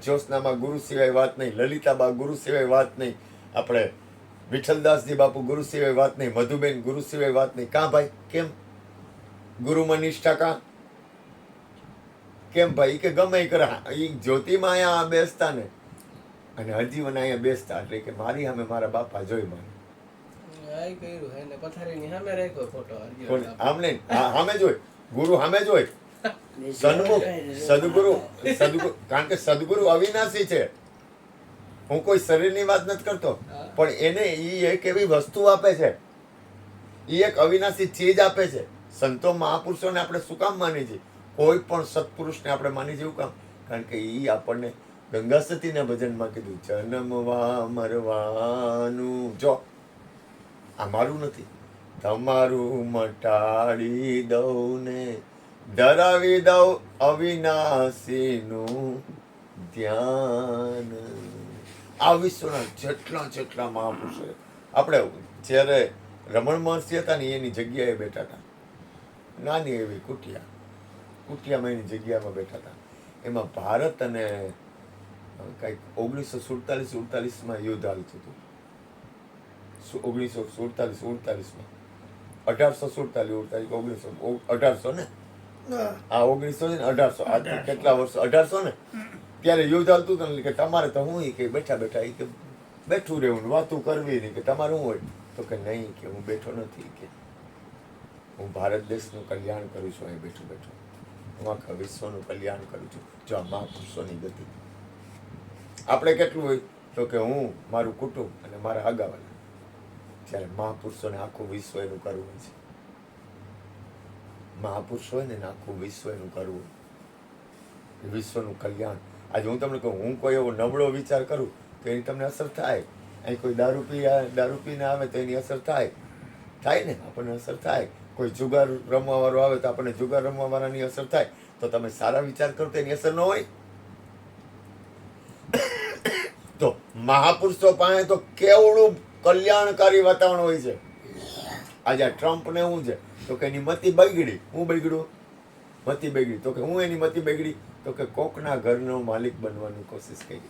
જ્યોત્સનામાં ગુરુ સિવાય વાત નહીં. લલિતાબા ગુરુ સિવાય વાત નહીં. આપણે વિઠ્ઠલદાસજી બાપુ ગુરુ સિવાય વાત નહીં. મધુબેન ગુરુ સિવાય વાત નહીં. કાં ભાઈ? કેમ? ગુરુમાં નિષ્ઠા કાં? કેમ ભાઈ? કે ગમે એ કરે. એ જ્યોતિમાં અહીંયા બેસતા ને, અને હજીવન અહીંયા બેસતા, એટલે કે મારી સામે મારા બાપા જોઈ મને. આમ નહીં, સામે જોઈ ગુરુ, સામે જોઈ સન્મુખ સદગુરુ. કારણ કે સદગુરુ અવિનાશી છે. હું કોઈ શરીરની વાત નથી કરતો, પણ એને ઈ એક એવી વસ્તુ આપે છે, ઈ એક અવિનાશી ચીજ આપે છે. સંતો મહાપુરુષોને આપણે શું કામ માની છીએ? કોઈ પણ સત્પુરુષને આપણે માની છીએ શું કામ? કારણ કે ઈ આપણને ગંગા સતીના ભજનમાં કીધું, જન્મવા મરવાનું. જો આ મારું નથી, તમારું મટાડી દઉં ને ધરાવી દઉં અવિનાશીનું ધ્યાન. આ વિશ્વના જેટલા મહાપુરુષો, આપણે જ્યારે રમણ મહર્ષિ હતા ને એની જગ્યાએ બેઠા હતા, નાની એવી કુટિયામાં એની જગ્યામાં બેઠા હતા. એમાં ભારત અને કંઈક 1947-48માં યુદ્ધ હાલતું હતું. 1947-48માં 1847 ને આ 1900 ને 1800 આજથી કેટલા વર્ષો 1800 ને ત્યારે યુદ્ધ હાલતું હતું કે તમારે તો હું કે બેઠા એ કે બેઠું રહેવું, વાતું કરવી નહીં. કે તમારે શું હોય? તો કે નહીં, કે હું બેઠો નથી, કે હું ભારત દેશનું કલ્યાણ કરું છું. અહીં બેઠું હું આખા વિશ્વનું કલ્યાણ કરું છું. જો આ મહાપુરુષોની ગતિ. આપણે કેટલું હોય તો કે હું, મારું કુટુંબ અને મારા આગેવાલા. જ્યારે મહાપુરુષોને આખું વિશ્વ એનું કરવું હોય છે. મહાપુરુષ હોય ને એને આખું વિશ્વ એનું કરવું હોય. વિશ્વનું કલ્યાણ. આજે હું તમને કહું, હું કોઈ એવો નબળો વિચાર કરું તો એની તમને અસર થાય. અહીં કોઈ દારૂ પીને આવે તો એની અસર થાય ને, આપણને અસર થાય. કોઈ જુગાર રમવાવાળો આવે તો આપણને જુગાર રમવાવાળાની અસર થાય. તો તમે સારા વિચાર કરો તો એની અસર ન હોય. તો મહાપુરુષો પાસે તો કેવડું કલ્યાણકારી વાતાવરણ હોય છે. આજે આ ટ્રમ્પને શું છે તો કે એની મતિ બગડી. હું બગડ્યું? મતિ બગડી. તો કે હું એની મતિ બગડી? તો કે કોકના ઘરનો માલિક બનવાની કોશિશ કરી.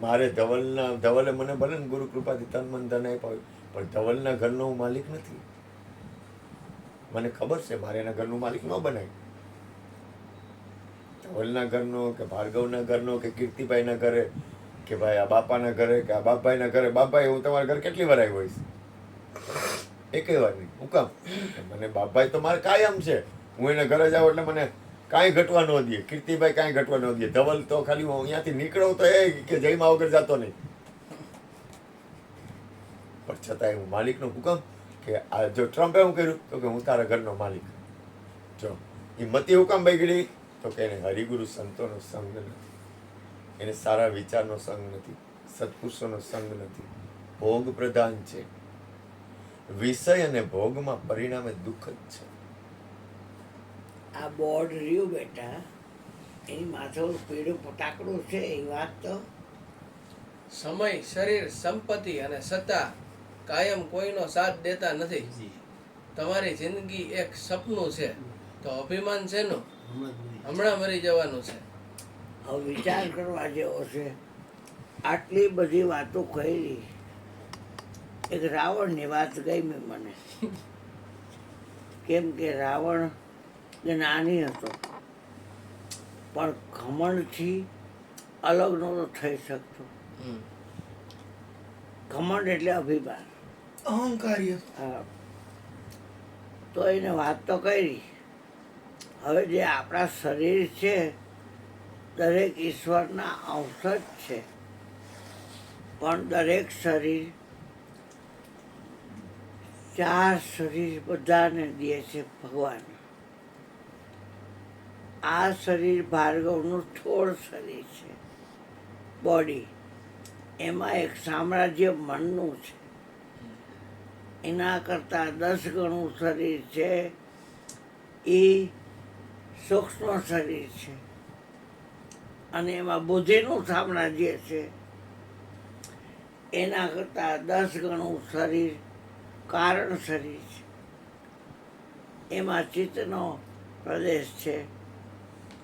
મારે ધવલે મને ભલે ને ગુરુ કૃપાથી તન મન ધન આપ્યું, પણ ધવલના ઘરનો હું માલિક નથી. મને ખબર છે મારે એના ઘરનું માલિક ન બનાય. ધવલના ઘરનો કે ભાર્ગવના ઘરનો કે કીર્તિભાઈના ઘરે કે ભાઈ આ બાપાના ઘરે કે આ બાપભાઈના ઘરે, બાપભાઈ હું તમારા ઘરે કેટલી વાર આવ્યો હોઈશ? એકેય વાર નહીં. હું કામ? મને બાપભાઈ તો મારે કાયમ છે. હું એના ઘરે જાઉં એટલે મને કાંઈ ઘટવા ન દે. કીર્તિભાઈ કાંઈ ઘટવા ન દે. ધવલ તો ખાલી હું અહીંયાથી નીકળું તો એ કે જયમાં વગર જતો નહીં. પણ છતાંય હું માલિકનો હુકમ કે આ જો ટ્રમ્પે શું કર્યું તો કે હું તારા ઘરનો માલિક. જો એ મતી હુકમ બગડી તો કે એને હરિગુરુ સંતોનો સંગ નથી, એને સારા વિચારનો સંગ નથી, સત્પુરુષોનો સંગ નથી. ભોગ પ્રધાન છે. વિષય અને ભોગમાં પરિણામે દુઃખ જ છે. આ બોર્ડ રહ્યું બેટા, એની માથે ઓલું પીળું ફટાકડું છે એ વાત તો સમય, શરીર, સંપત્તિ અને સત્તા કાયમ કોઈનો સાથ દેતા નથી. તમારી જિંદગી એક સપનું છે તો અભિમાન શેનું? હમણાં મરી જવાનું છે. હવે વિચાર કરવા જેવો છે. આટલી બધી વાતો કરી, એક રાવણની વાત ગમી મને. કેમ કે રાવણ જ્ઞાની હતો, પણ ઘમંડથી અલગ નહોતો થઈ શકતો. ઘમંડ એટલે અભિમાન, અહંકારી હતો. હા. તો એને વાત તો કરી. હવે જે આપણા શરીર છે દરેક ઈશ્વરના અંશ જ છે, પણ દરેક શરીર, 4 શરીર બધાને દે છે ભગવાન. આ શરીર ભાર્ગવનું સ્થૂળ શરીર છે, બોડી. એમાં એક સામ્રાજ્ય મનનું છે, એના કરતાં 10 ગણું શરીર છે એ સૂક્ષ્મ શરીર છે, અને એમાં બુદ્ધિનું સામ્રાજ્ય છે. એના કરતાં 10 ગણું શરીર કારણ શરીર છે, એમાં ચિત્તનો પ્રદેશ છે,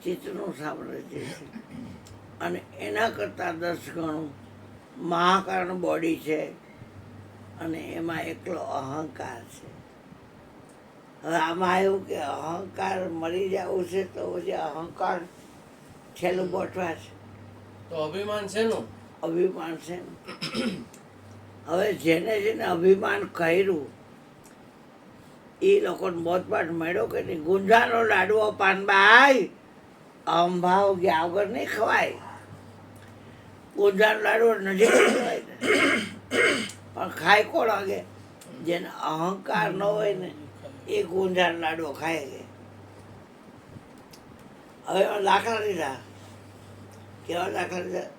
ચિત્તનું સામ્રાજ્ય છે. અને એના કરતાં 10 ગણું મહાકારણ બોડી છે, અને એમાં એકલો અહંકાર છે. હવે આમાં એવું કે અહંકાર મરી જવું છે તો જે અહંકાર છેલ્લું બોટવા છે. તો અભિમાન શેનું? અભિમાન છે ને. હવે જેને જેને અભિમાન કર્યું એ લોકોને બોધપાઠ મળ્યો કે નહીં. ગુંજાનો લાડવો પાનબાઈ અહંભાવ ગયા વગર નહીં ખવાય. ગુંજાનો લાડવો નજીક ખવાય ને, પણ ખાય કોણ વાગે? જેને અહંકાર ન હોય ને એ ગુંજાનો લાડવો ખાય છે. હવે દાખલા લીધા, કેવા દાખલા લીધા?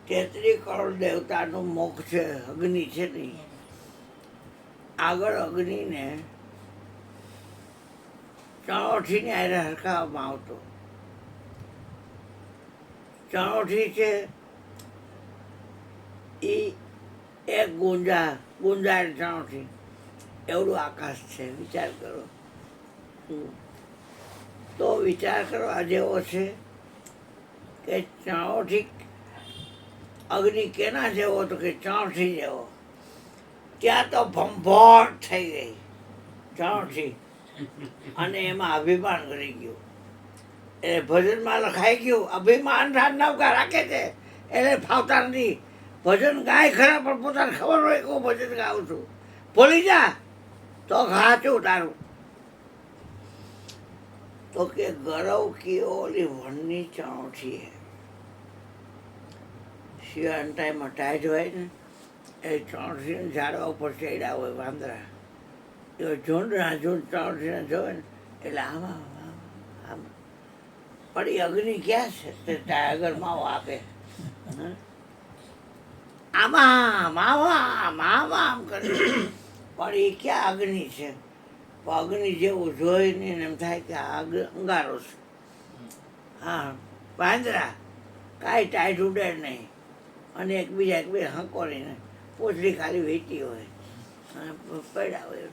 33 કરોડ દેવતાનું મુખ છે, અગ્નિ છે નહીં. આગળ અગ્નિને ચણોઠીને હારે હરખાવવામાં આવતો. ચણોઠી છે એ એક ગુંજા ચણોઠી એવડું આકાશ છે. વિચાર કરો. તો વિચાર કરવા જેવો છે કે ચણોઠી અગ્નિ કેના જેવો તો કે ચણોઠી જેવો. ત્યાં તો ભંભોટ થઈ ગઈ ચણોઠી, અને એમાં અભિમાન કરી ગયું. એટલે ભજનમાં લખાઈ ગયું અભિમાન નવકા રાખે છે એટલે ફાવતા નથી. ભજન ગાય ખરા પણ પોતાને ખબર હોય કે હું ભજન ગાઉં છું. ભૂલી જા તો સાચું તારું. તો કે ગરવ કી ઓલી વનની ચણોઠી હે. શિયાળાના ટાઈમમાં ટાઈટ હોય ને એ ચણસીને ઝાડવા ઉપર ચડ્યા હોય વાંદરા એ ઝૂંડના ઝૂંડ ચણસીને જોવે ને એટલે આમાં આમ પણ એ અગ્નિ ક્યાં છે તે ટાઈગર માવો આપે હં? આમાં આમ કરે પણ એ ક્યાં અગ્નિ છે પણ અગ્નિ જેવું જોઈને એને એમ થાય કે આ અંગારો છે હા વાંદરા કાંઈ ટાઈટ ઉડે નહીં અને એકબીજા હંકોરીને પૂછડી ખાલી વેચી હોય અને પડ્યા હોય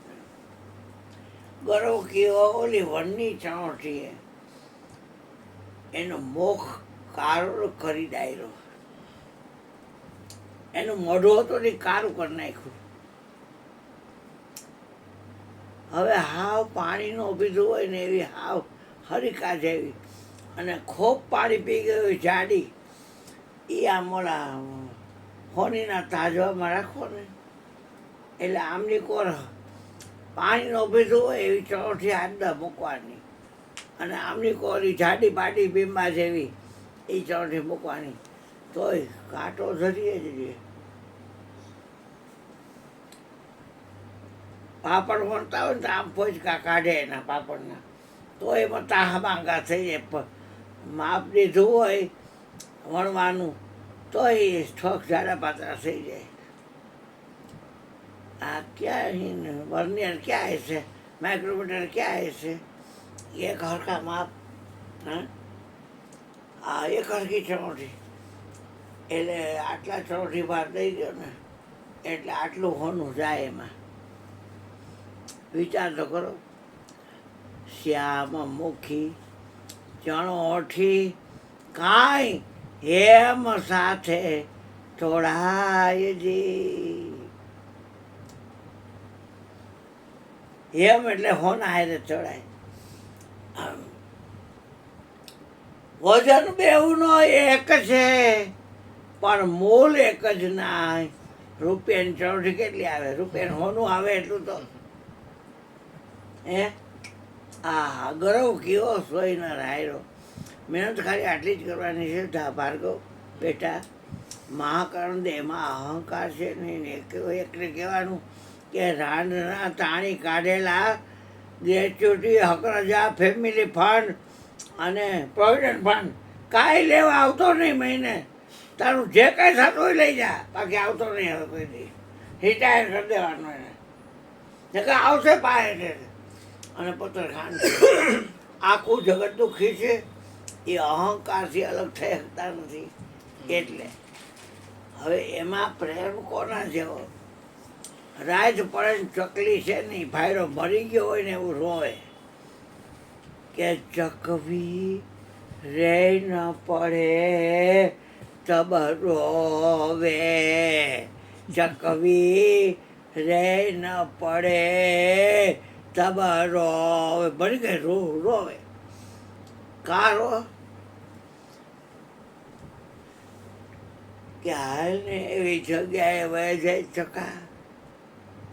ગરવ કયો ઓલી વનની ચણોઠીએ એનો મોખ કાળો કરી ડાયરો એનું મોઢું હતું ને કાળું કરી નાખ્યું હવે હાવ પાણીનું પીધું હોય ને એવી હાવ હરિકા જેવી અને ખૂબ પાણી પી ગયું જાડી એ આમ ઓલા હોનીના તાજવામાં રાખો ને એટલે આમની કોર પાણીનો પીધું હોય એવી ચણોઠી આડા મૂકવાની અને આમની કોરી જાડી પાડી બીંબા જેવી એ ચણોઠી મૂકવાની તોય કાંટો ધરીએ જ રહે પાપડ વણતા હોય ને તો આમ પોચકા કાઢે એના પાપડના તો એમાં તાહા માંગા થઈ જાય માપ લીધું હોય વણવાનું તો એ ઠોક જાડા પાતળા થઈ જાય આ ક્યાં વર્નિયર ક્યાં હશે માઇક્રોમીટર ક્યાં હશે એક હરખા માપ હા આ એક હરખી ચણોઠી એટલે આટલા ચણોઠી બહાર દઈ દો ને એટલે આટલું હોનું જાય એમાં વિચાર તો કરો શ્યામ મુખી ચણોઠી કાંઈ હેમ સાથે થોડાય જી હેમ એટલે હોના હારે ચડાય વજન બેઉનો એક છે પણ મૂળ એક જ ના રૂપિયાની ચણોઠી કેટલી આવે રૂપિયાનું હોનું આવે એટલું તો હે આ ગરવ કયો સોય ન રાયરો મહેનત ખાલી આટલી જ કરવાની છે ભાર્ગવ બેટા મહાકરણ દેહમાં અહંકાર છે નહીં ને એકને કહેવાનું કે રાંડના તાણી કાઢેલા ગ્રેચ્યુટી હકરજા ફેમિલી ફંડ અને પ્રોવિડન્ટ ફંડ કાંઈ લેવા આવતો નહીં મહિને તારું જે કાંઈ થતું હોય લઈ જા બાકી આવતો નહીં હવે કોઈ દી રિટાયર કરી દેવાનું એને જે કાંઈ આવશે પાય અને પત્રખાન આખું જગત દુઃખી છે એ અહંકારથી અલગ થઈ શકતા નથી એટલે હવે એમાં પ્રેમ કોના જેવો રાજ પડે ચકલી છે નહીં ભાઈરો મરી ગયો હોય ને એવું રોવે કે ચકવી રે ન પડે તબ રોવે ચકવી રે ન પડે તબ રોવે મરી ગઈ રોવે કારો કે હાલને એવી જગ્યાએ વહી જાય ચકા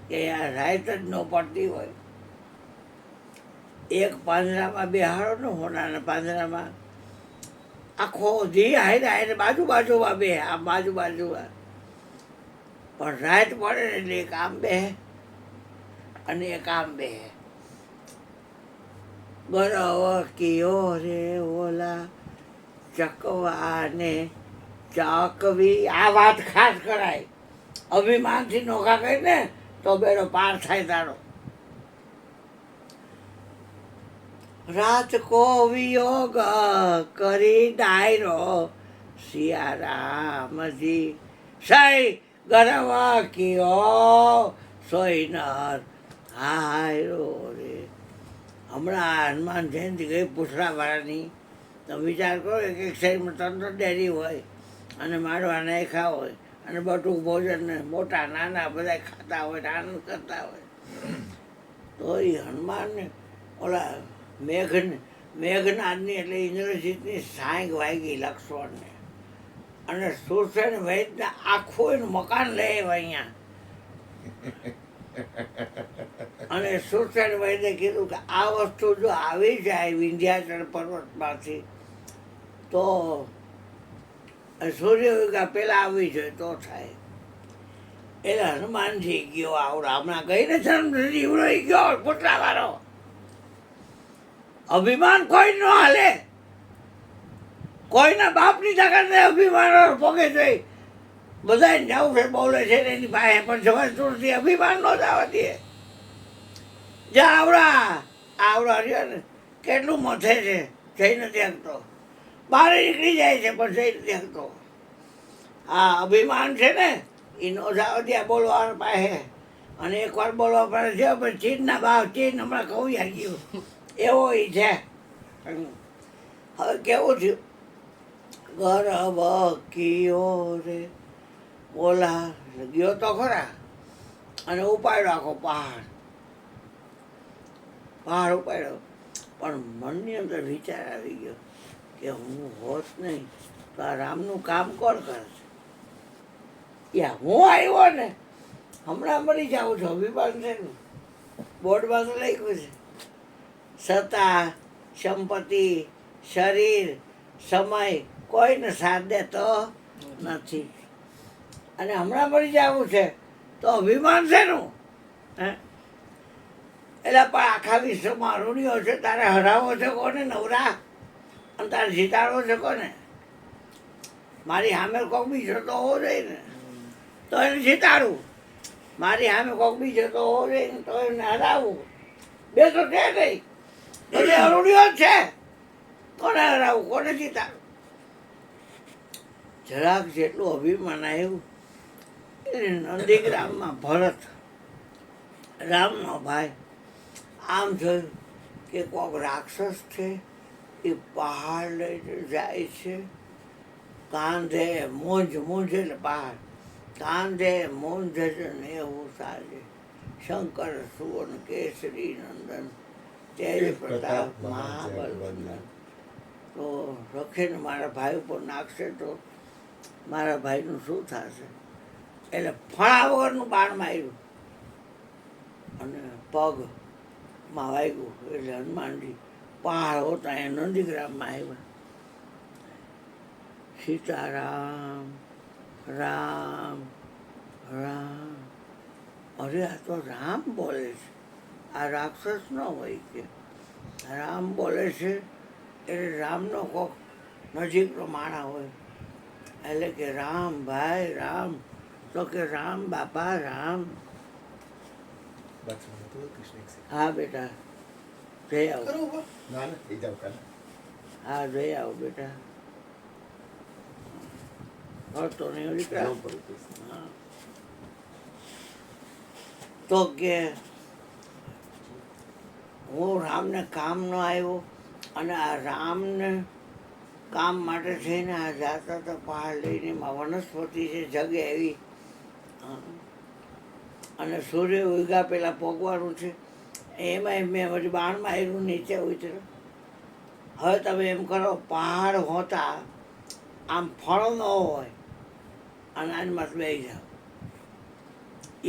કે યાર રાત જ ન પડતી હોય એક પાંજરામાં બેહાડો ને હોનાના પાંજરામાં આખો ધી હારે હારે બાજુમાં બે આમ બાજુમાં પણ રાત પડે ને એટલે એક આમ બે અને એક આમ બે ગરવ કયો રે ઓલા ચકવાને ચકવી આ વાત ખાસ કરાય અભિમાનથી નોખા કરી ને તો બેડો પાર થાય તારો રાત કો વિયોગ કરી ડાયરો સિયારામજી સઈ ગરવ કયો સોયનર હાયરો રે હમણાં હનુમાન જયંતિ ગઈ પૂછડાવાળાની તો વિચાર કરો એક એક શરીરમાં ત્રણ ડેરી હોય અને મારવા નાખ્યા હોય અને બટુક ભોજન ને મોટા નાના બધા ખાતા હોય આનંદ કરતા હોય તો એ હનુમાનને ઓલા મેઘનાદની એટલે ઇન્દ્રજીતની સાંગ વાગી લક્ષ્મણને અને સુરસેન વૈદને આખું એનું મકાન લઈ આવ્યા અહીંયા અને સુરસેન વૈદે કીધું કે આ વસ્તુ જો આવી જાય વિંધ્યાચલ પર્વતમાંથી તો અને સૂર્ય ઉગ્યા પહેલા આવવી જોઈએ તો થાય. એટલે હનુમાનજી ગયો આવડા હમણાં ગઈને જન્મજીવનો ગયો પુતળા વાળો. અભિમાન કોઈ ન હાલે, કોઈના બાપની તાકાત અભિમાન પોગે જોઈ. બધા જવું છે બોલે છે ને એની પાસે, પણ જબરદસ્તી અભિમાન ન જવા દે. જા આવડા આવડા રહ્યો ને કેટલું મથે છે, જઈ નથી શકતો. બહાર નીકળી જાય છે પણ જઈ નથી શકતો. હા અભિમાન છે ને એ નો જવા દે બોલવા પાસે. અને એકવાર બોલવા પડે છે પણ ચીનના ભાવ ચીન હમણાં કહું ગયું એવો ઈ છે. હવે કેવું થયું, ગરબ કિયો રે બોલા ગયો તો ખરા અને ઉપાડ્યો આખો પહાડ. પહાડ ઉપાડ્યો પણ મનની અંદર વિચાર આવી ગયો કે હું હોત નહીં તો આ રામનું કામ કોણ કરશે. યા હું આવ્યો ને હમણાં મરી જાઉં છું. અભિમાન છે ને બોર્ડમાં તો લખ્યું છે સત્તા સંપત્તિ શરીર સમય કોઈને સાથ દેતો નથી. અને હમણાં મરી જવું છે તો અભિમાન છે નું હે. એટલે પણ આખા વિશ્વમાં ઋણીઓ છે, તારે હરાવો છે કોને નવરા અને તારે જીતાડવો છે કોને. મારી સામે કોક બીજો તો હોવો જોઈએ ને તો એને જીતાડવું. મારી સામે કોક બીજો તો હોવો જોઈએ ને તો એને હરાવવું. બે તો છે નહીં, બધે અરૂણિયો જ છે. કોને હરાવવું, કોને જીતાડવું. જરાક જેટલું અભિમાન આવ્યું નંદીગ્રામમાં ભરત રામનો ભાઈ આમ જોયું કે કોક રાક્ષસ છે એ પહાડ લઈને જાય છે. કાંધે મૂંઝ એટલે પહાડ, કાંધે મૂંઝ ને એવું સાજે. શંકર સુવર્ણ કેસરી નંદન તેજ પ્રતાપ મહાબલ વંદન. તો રખીને મારા ભાઈ ઉપર નાખશે તો મારા ભાઈનું શું થશે. એટલે ફણા વગરનું બાણ માર્યું અને પગમાં વાગ્યું. એટલે હનુમાનજી પહાડ હોતા એ નંદીગ્રામમાં આવ્યા. સીતારામ રામ રામ. અરે આ તો રામ બોલે છે, આ રાક્ષસ ન હોય કે. રામ બોલે છે એટલે રામનો કોક નજીકનો માણા હોય. એટલે કે રામ ભાઈ રામ, તો કે રામ બાપા રામ. હા બેટા જઈ આવો. કરું બા? ના ના એ જાવ કાલે. હા જઈ આવો બેટા. તો નહીં દીકરા. જવું પડ્યું. હા. તો કે હું રામને કામ ન આવ્યો અને આ રામને કામ માટે થઈને આ જાતા તો પહાડ લઈને એમાં વનસ્પતિ છે જગે એવી. અને સૂર્ય ઉગ્યા પહેલાં પોગવાનું છે એમાંય મેં વળી બાણમાં આવ્યું નીચે ઉતર્યો. હવે તમે એમ કરો પહાડ હોતા આમ ફળો ન હોય અને આની માથે બેસી જાઓ.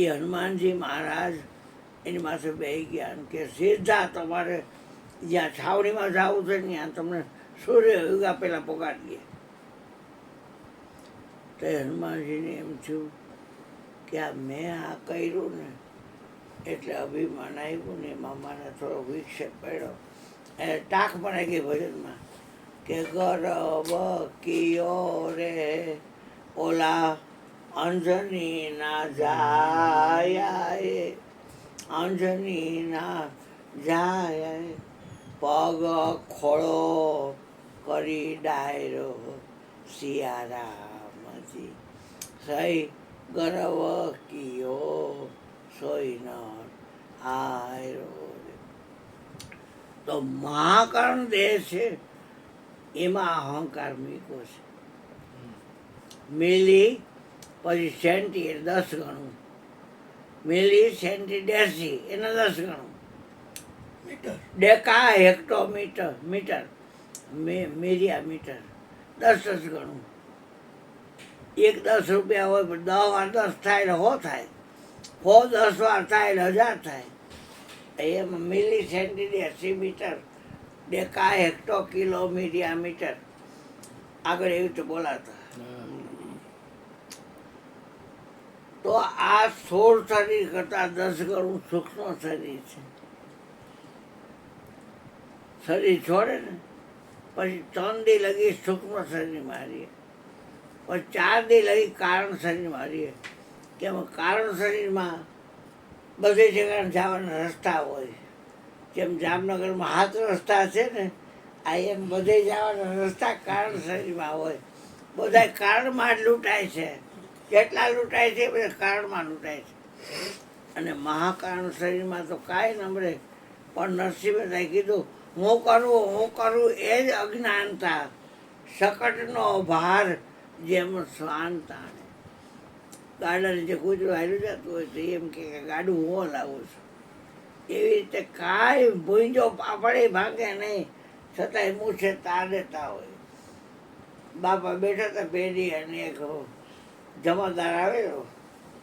એ હનુમાનજી મહારાજ એની માથે બેસી ગયા અને કે સીધા તમારે જ્યાં છાવણીમાં જવું છે ને ત્યાં તમને સૂર્ય ઉગ્યા પહેલાં પોગાડીએ. તો હનુમાનજીને એમ થયું કે આ મેં આ કર્યું ને એટલે અભિમાન આવ્યું ને એમાં મારે થોડો વિક્ષેપ પડ્યો. એટલે ટાંક પણ આવી ગઈ ભજનમાં કે ગરબ કિયો રે ઓલા અંજની ના જાય, અંજની ના જાય. પગ ખોળો કરી ડાયરો સિયારામજી. સહી ગરવ કિયો સોઈ ન આયરો. તો મહાકર્ણ દેહ છે એમાં અહંકાર મૂક્યો છે. મિલી પછી સેન્ટી એટલે 10 ગણું, મિલી સેન્ટી ડેસી એને 10 ગણું, ડેકા હેક્ટોમીટર મીટર મીરિયા મીટર 10 ગણું. 1 10 રૂપિયા હોય પણ 10 વાર 10 થાય એટલે 100 થાય, 100 10 વાર થાય એટલે 1000 થાય. એમાં મિલી સેન્ટી decimetre deca hecto kilo media metre આગળ એવી રીતે બોલાતા. આ 16 શરીર કરતાં 10 ગણું સૂક્ષ્મ શરીર છે. શરીર છોડે ને પછી 3 દી લગી સૂક્ષ્મ શરીરમાં રહીએ, પછી 4 દી લગી કારણ શરીરમાં રહીએ. કેમ કારણ શરીરમાં બધી જગ્યાએ જવાના રસ્તા હોય. જેમ જામનગરમાં 7 રસ્તા છે ને, આ એમ બધે જવાના રસ્તા કારણ શરીરમાં હોય. બધા કારણમાં જ લૂંટાય છે. કેટલા લૂંટાય છે બધા કારણમાં લૂંટાય છે. અને મહાકારણ શરીરમાં તો કાંઈ નમરે, પણ નરસિંહે કીધું હું કરું એ જ અજ્ઞાનતા, શકટનો ભાર જેમ શ્વાન તાણે. ગાડાને જે કૂતરું હાલ્યું જતું હોય તો એમ કે ગાડું હું લાવું છું. એવી રીતે કાંઈ ભૂંજો પાપડે ભાંગે નહીં, છતાંય મૂછે તાર દેતા હોય. બાપા બેઠા હતા પેઢી અને એક જમાદાર આવેલો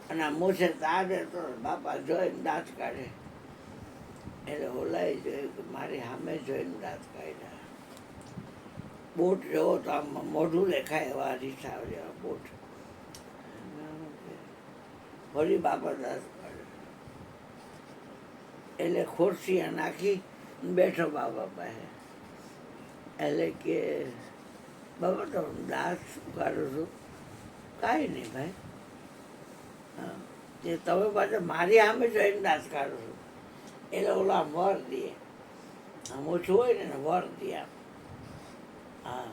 અને આ મૂછે તાર દેતો. બાપા જોઈને દાંત કાઢે એટલે ઓલાએ જોયું કે મારી સામે જોઈને દાંત કાઢ્યા. બોટ જોવો તો આમ મોઢું દેખાય એવા રીસાવ જેવા બોટ. ફરી બાપા દાંત કાઢે એટલે ખુરશી નાખી બેઠો બાપા પાસે. એટલે કે બાબા તો દાંત શું કાઢું છું? કાંઈ નહીં ભાઈ, હા તે તમે પાછા મારી સામે જોઈને દાંત કાઢો છો. એટલે ઓલા વર દે, આમ ઓછું હોય ને વર દે આમ. હા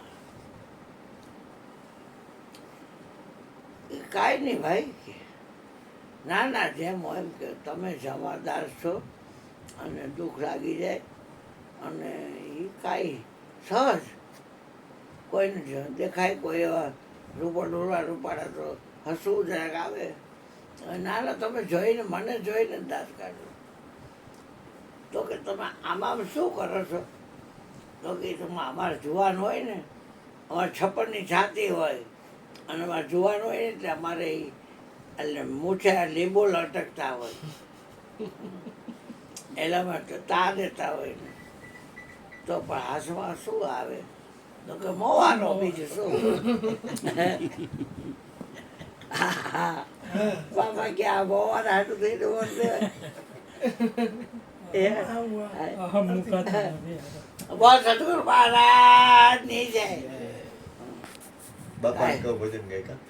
કાંઈ નહીં ભાઈ કે ના ના જેમ હોય એમ કે તમે જમાદાર છો અને દુઃખ લાગી જાય અને એ કાંઈ સહજ કોઈને દેખાય કોઈ એવા રૂપાડા તો હસવું જરાક આવે. ના ના તમે જોઈને મને જોઈને દાંત કાઢો. તો કે તમે આમાં શું કરો છો? તો કે તમે અમારે જુવાન હોય ને, અમારે 56ની છાતી હોય અને અમારે જુવાન હોય ને એટલે અમારે એટલે મૂછે લીંબુ લટકતા હોય એટલા માટે તા દેતા હોય ને. તો પણ હાથમાં શું આવે? તો કે મોવાનો બીજું શું. બાબા કે આ મોવાના હાટું થઈને બોલશે. બોલ સતગુરુ મહારાજ ની જય. બાપા કહો ભજન ગાયકા.